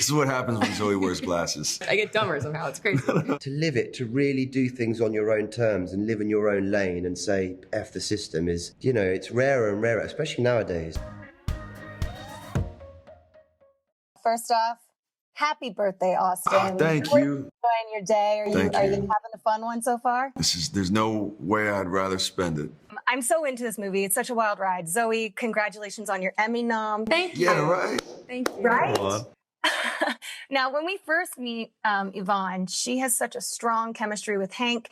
This is what happens when Zoe wears glasses. I get dumber somehow. It's crazy. To live it, to really do things on your own terms and live in your own lane and say, F the system is, you know, it's rarer and rarer, especially nowadays. First off, happy birthday, Austin. Thank How are you. enjoying your day? Are you having a fun one so far? There's no way I'd rather spend it. I'm so into this movie. It's such a wild ride. Zoe, congratulations on your Emmy nom. Thank you. Yeah, right. Thank you. Right? Now, when we first meet Yvonne, she has such a strong chemistry with Hank.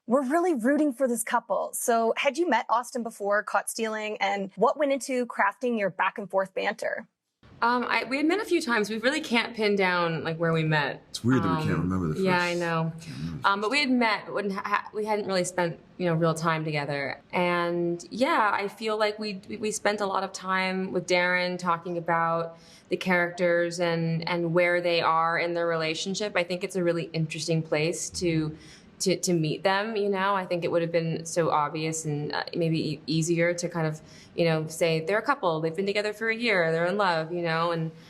We're really rooting for this couple. So had you met Austin before Caught Stealing, and what went into crafting your back and forth banter? We had met a few times. We really can't pin down like where we met. It's weird that we can't remember the first. Yeah, I know. But we had met, but we hadn't really spent real time together. And yeah, I feel like we spent a lot of time with Darren talking about the characters and where they are in their relationship. I think it's a really interesting place to meet them. I think it would have been so obvious and maybe easier to kind of say they're a couple, they've been together for a year, they're in love,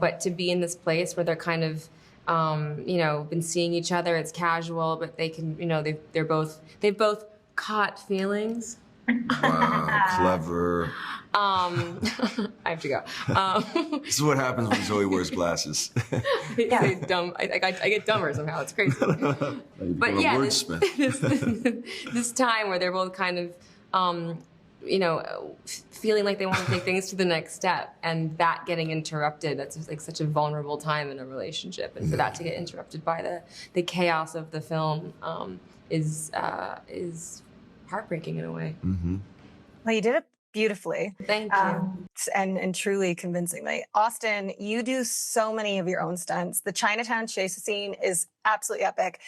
but to be in this place where they're kind of been seeing each other, it's casual, but they can they've both caught feelings. Wow, clever. I have to go. This is what happens when Zoe wears glasses. I get dumber somehow. It's crazy. But yeah, this time where they're both kind of, feeling like they want to take things to the next step, and that getting interrupted. That's like such a vulnerable time in a relationship, and for that to get interrupted by the chaos of the film is heartbreaking in a way. Mm-hmm. Well, you did it beautifully. Thank you. And truly convincingly. Austin, you do so many of your own stunts. The Chinatown chase scene is absolutely epic.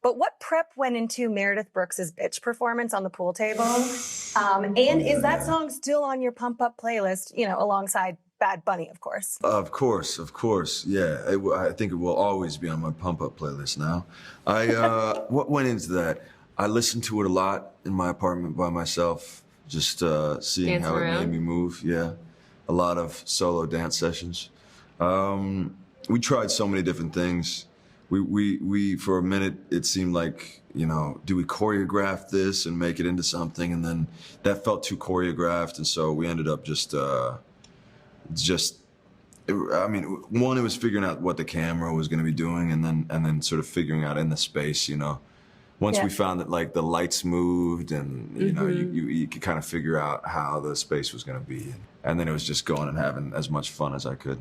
But what prep went into Meredith Brooks' Bitch performance on the pool table? And is that song still on your Pump Up playlist, alongside Bad Bunny, of course? Of course. Yeah, I think it will always be on my Pump Up playlist now. What went into that? I listened to it a lot in my apartment by myself, just seeing Dancing how around. it made me move. Yeah, a lot of solo dance sessions. We tried so many different things. We for a minute it seemed like, do we choreograph this and make it into something? And then that felt too choreographed, and so we ended up just it was figuring out what the camera was going to be doing, and then sort of figuring out in the space, Once we found that like the lights moved and you could kind of figure out how the space was going to be, and then it was just going and having as much fun as I could.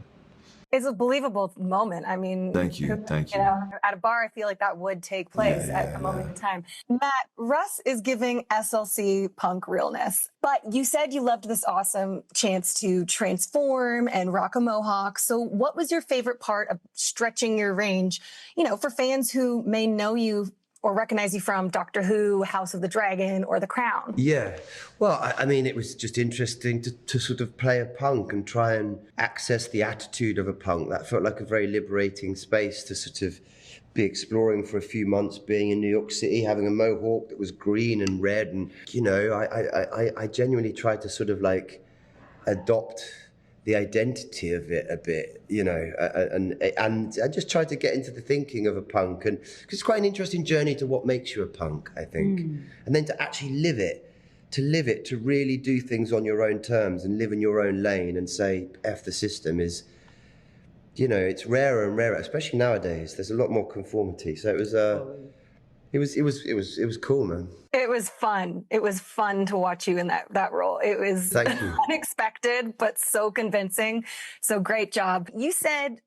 It's a believable moment. I mean, Thank you. At a bar, I feel like that would take place at a moment in time. Matt, Russ is giving SLC punk realness, but you said you loved this awesome chance to transform and rock a mohawk. So what was your favorite part of stretching your range, for fans who may know you or recognize you from Doctor Who, House of the Dragon, or The Crown? Yeah. Well, I mean, it was just interesting to sort of play a punk and try and access the attitude of a punk. That felt like a very liberating space to sort of be exploring for a few months, being in New York City, having a mohawk that was green and red. And, I genuinely tried to sort of like adopt the identity of it a bit, and I just tried to get into the thinking of a punk, and cause it's quite an interesting journey to what makes you a punk, I think. And then to actually live it, to really do things on your own terms and live in your own lane and say, F the system is, it's rarer and rarer, especially nowadays. There's a lot more conformity. So it was cool, man. It was fun. It was fun to watch you in that role. It was Thank you. unexpected, but so convincing. So great job. You said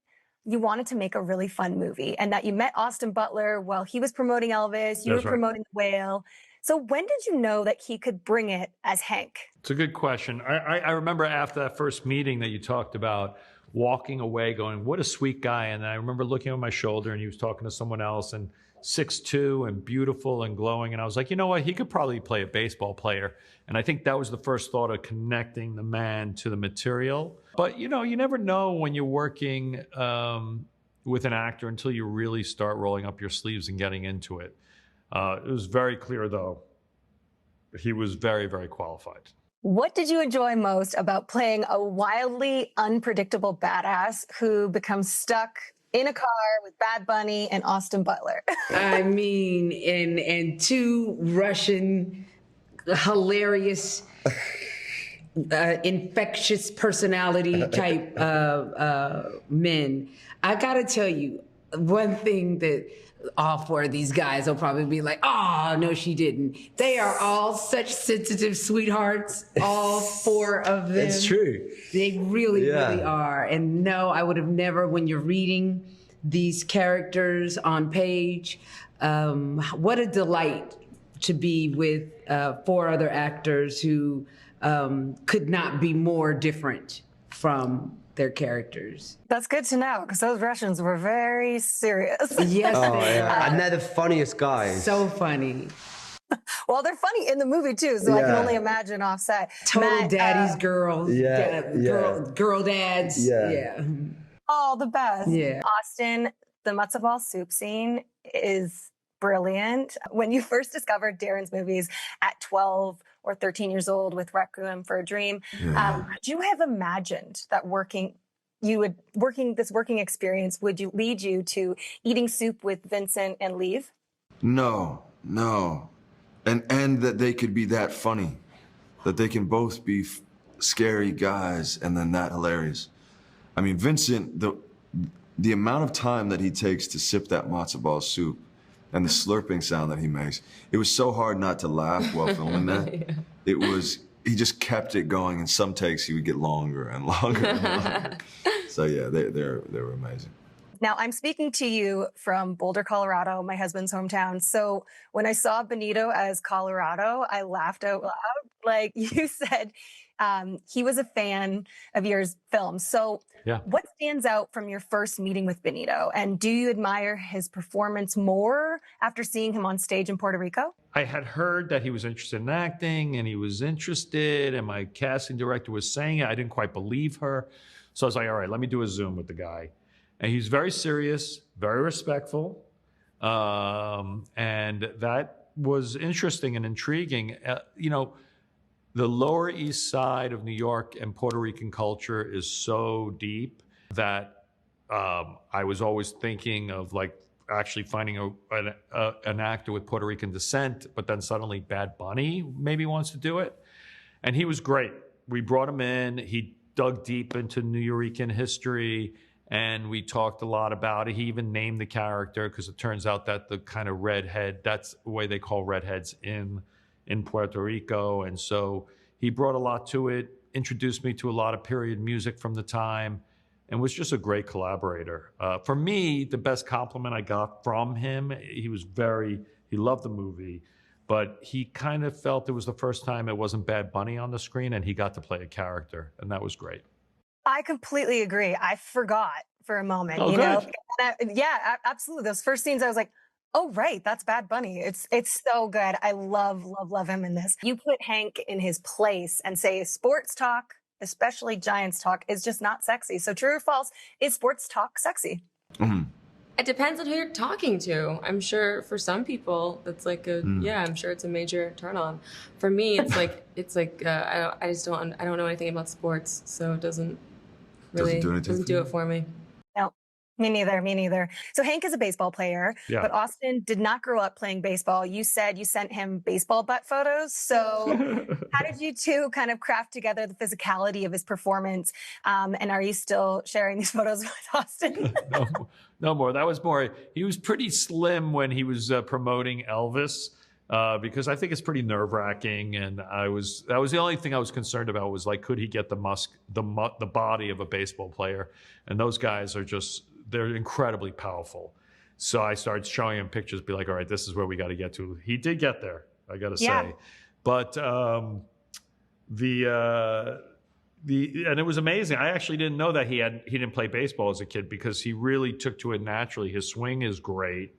you wanted to make a really fun movie and that you met Austin Butler while he was promoting Elvis. You were promoting The Whale. So when did you know that he could bring it as Hank? It's a good question. I remember after that first meeting that you talked about, walking away going, what a sweet guy. And I remember looking over my shoulder and he was talking to someone else, and 6'2" and beautiful and glowing. And I was like, you know what? He could probably play a baseball player. And I think that was the first thought of connecting the man to the material. But, you never know when you're working with an actor until you really start rolling up your sleeves and getting into it. It was very clear, though, he was very, very qualified. What did you enjoy most about playing a wildly unpredictable badass who becomes stuck in a car with Bad Bunny and Austin Butler. I mean, and two Russian hilarious infectious personality type men. I gotta tell you, one thing that all four of these guys will probably be like, oh, no, she didn't. They are all such sensitive sweethearts, all four of them. It's true. They really, really are. And no, I would have never, when you're reading these characters on page, what a delight to be with four other actors who could not be more different from their characters. That's good to know, because those Russians were very serious. Yes, they are. And they're the funniest guys. So funny. Well, they're funny in the movie too, so I can only imagine offset. Total Matt, daddy's girls. Yeah, Girl dads. Yeah. Oh, the best. Yeah. Austin, the matzo ball soup scene is brilliant. When you first discovered Darren's movies at 12 or 13 years old with Requiem for a Dream, could you have imagined that working experience would lead you to eating soup with Vincent and leave? No. And that they could be that funny, that they can both be scary guys and then that hilarious. I mean, Vincent, the amount of time that he takes to sip that matzo ball soup and the slurping sound that he makes, it was so hard not to laugh while filming that. He just kept it going. In some takes, he would get longer and longer and longer. So yeah, they were amazing. Now, I'm speaking to you from Boulder, Colorado, my husband's hometown. So when I saw Benito as Colorado, I laughed out loud. Like you said, he was a fan of your films. So what stands out from your first meeting with Benito? And do you admire his performance more after seeing him on stage in Puerto Rico? I had heard that he was interested in acting and he was interested, and my casting director was saying it. I didn't quite believe her. So I was like, all right, let me do a Zoom with the guy. And he's very serious, very respectful. And that was interesting and intriguing. The Lower East Side of New York and Puerto Rican culture is so deep that I was always thinking of like actually finding an actor with Puerto Rican descent, but then suddenly Bad Bunny maybe wants to do it. And he was great. We brought him in. He dug deep into Nuyorican history, and we talked a lot about it. He even named the character, because it turns out that the kind of redhead, that's the way they call redheads in Puerto Rico. And so he brought a lot to it, introduced me to a lot of period music from the time, and was just a great collaborator. For me, the best compliment I got from him, he loved the movie, but he kind of felt it was the first time it wasn't Bad Bunny on the screen and he got to play a character, and that was great. I completely agree. I forgot for a moment, you know? Yeah, absolutely. Those first scenes, I was like, oh, right, that's Bad Bunny. It's so good. I love him in this. You put Hank in his place and say sports talk, especially Giants talk, is just not sexy. So true or false, is sports talk sexy? Mm-hmm. It depends on who you're talking to. I'm sure for some people that's like I'm sure it's a major turn on. For me, it's like I don't know anything about sports, so it doesn't do it for me. No, me neither. So Hank is a baseball player, but Austin did not grow up playing baseball. You said you sent him baseball butt photos. So how did you two kind of craft together the physicality of his performance? And are you still sharing these photos with Austin? No more. That was more. He was pretty slim when he was promoting Elvis, because I think it's pretty nerve-wracking, and that was the only thing I was concerned about, was like, could he get the body of a baseball player? And those guys they're incredibly powerful. So I started showing him pictures, be like, all right, this is where we got to get to. He did get there, I got to say. But and it was amazing. I actually didn't know that he didn't play baseball as a kid, because he really took to it naturally. His swing is great.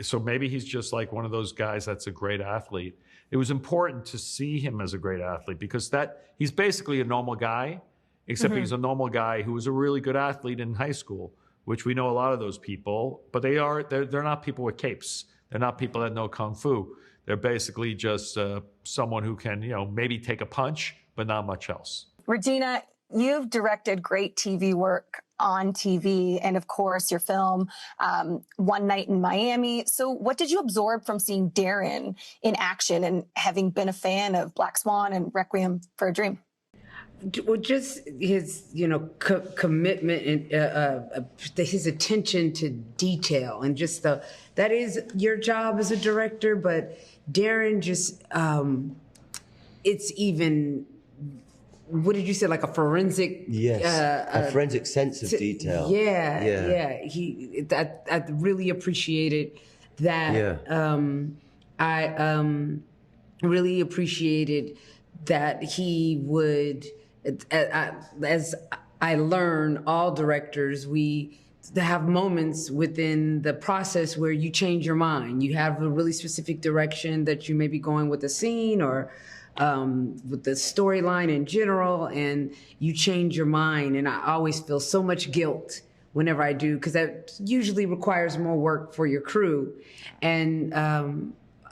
So maybe he's just like one of those guys that's a great athlete. It was important to see him as a great athlete, because he's basically a normal guy, except he's a normal guy who was a really good athlete in high school, which we know a lot of those people, but they're not people with capes. They're not people that know Kung Fu. They're basically just someone who can, maybe take a punch, but not much else. Regina, you've directed great TV work on TV, and of course your film, One Night in Miami. So what did you absorb from seeing Darren in action and having been a fan of Black Swan and Requiem for a Dream? Well, just his, commitment and his attention to detail, and just that is your job as a director. But Darren just, it's even, what did you say, like a forensic? Yes, a forensic sense of detail. Yeah. I really appreciated that. Yeah. I really appreciated that he would, as I learn, all directors, we have moments within the process where you change your mind. You have a really specific direction that you may be going with a scene or with the storyline in general, and you change your mind. And I always feel so much guilt whenever I do, because that usually requires more work for your crew. And I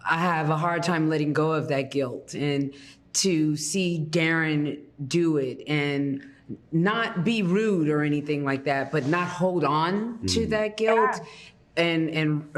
have a hard time letting go of that guilt. And to see Darren do it and not be rude or anything like that, but not hold on to that guilt, and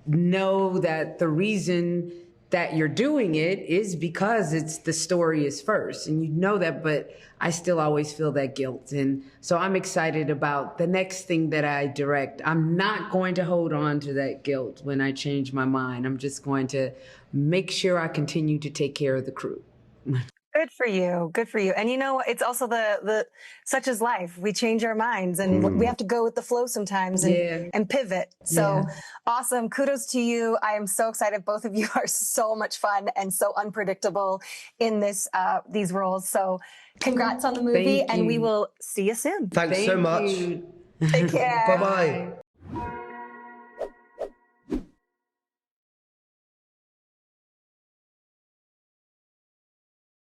know that the reason that you're doing it is because it's the story is first, and you know that, but I still always feel that guilt. And so I'm excited about the next thing that I direct. I'm not going to hold on to that guilt when I change my mind. I'm just going to make sure I continue to take care of the crew. Good for you. Good for you. And it's also the such is life. We change our minds and we have to go with the flow sometimes and pivot. So awesome. Kudos to you. I am so excited. Both of you are so much fun and so unpredictable in these roles. So congrats on the movie, and we will see you soon. Thanks so much. Take care. Bye-bye.